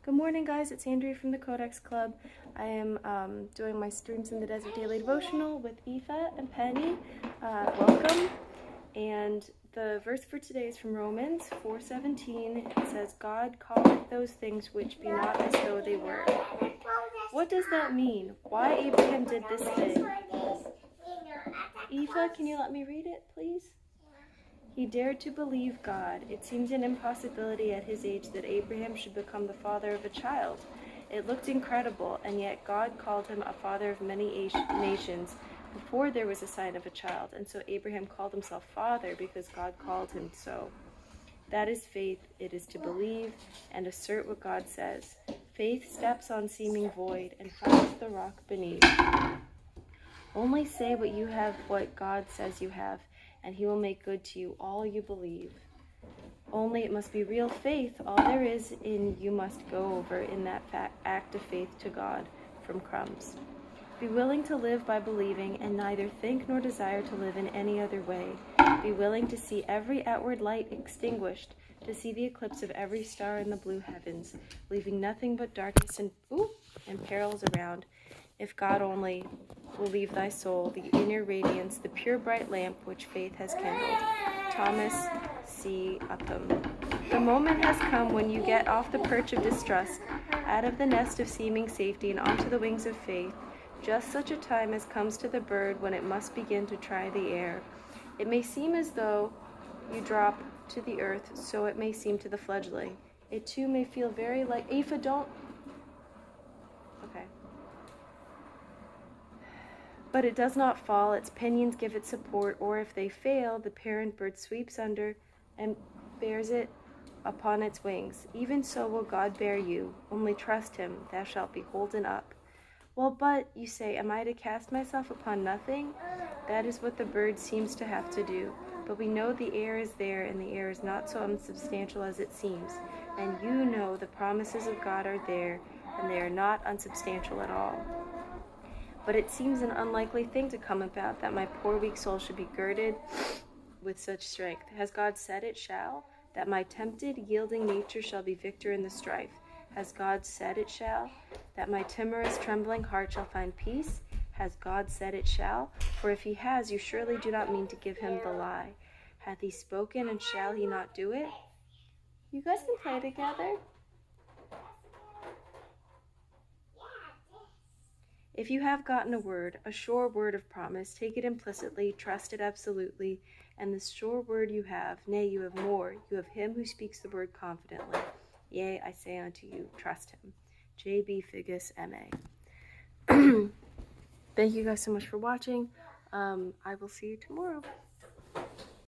Good morning, guys. It's Andrea from the Codex Club. I am doing my Streams in the Desert Daily Devotional with Aoife and Penny. Welcome. And the verse for today is from Romans 4:17. It says, God calleth those things which be not as though they were. What does that mean? Why Abraham did this thing? Aoife, can you let me read it, please? He dared to believe God. It seemed an impossibility at his age that Abraham should become the father of a child. It looked incredible, and yet God called him a father of many nations before there was a sign of a child, and so Abraham called himself father because God called him so. That is faith. It is to believe and assert what God says. Faith steps on seeming void and finds the rock beneath. Only say what God says you have, and he will make good to you all you believe. Only it must be real faith. All there is in you must go over in that act of faith to God from crumbs. Be willing to live by believing, and neither think nor desire to live in any other way. Be willing to see every outward light extinguished, to see the eclipse of every star in the blue heavens, leaving nothing but darkness and perils around. If God only will leave thy soul the inner radiance, the pure bright lamp which faith has kindled. Thomas C. Upham. The moment has come when you get off the perch of distrust, out of the nest of seeming safety and onto the wings of faith. Just such a time as comes to the bird when it must begin to try the air. It may seem as though you drop to the earth, so it may seem to the fledgling. It too may feel very like... Aoife, don't... Okay. But it does not fall, its pinions give it support, or if they fail, the parent bird sweeps under and bears it upon its wings. Even so will God bear you, only trust him, thou shalt be holden up. Well, but, you say, am I to cast myself upon nothing? That is what the bird seems to have to do. But we know the air is there, and the air is not so unsubstantial as it seems. And you know the promises of God are there, and they are not unsubstantial at all. But it seems an unlikely thing to come about, that my poor weak soul should be girded with such strength. Has God said it shall? That my tempted, yielding nature shall be victor in the strife. Has God said it shall? That my timorous, trembling heart shall find peace? Has God said it shall? For if he has, you surely do not mean to give him the lie. Hath he spoken, and shall he not do it? You guys can play together. If you have gotten a word, a sure word of promise, take it implicitly, trust it absolutely, and the sure word you have, nay, you have more, you have him who speaks the word confidently. Yea, I say unto you, trust him. J.B. Figgis, M.A. Thank you guys so much for watching. I will see you tomorrow.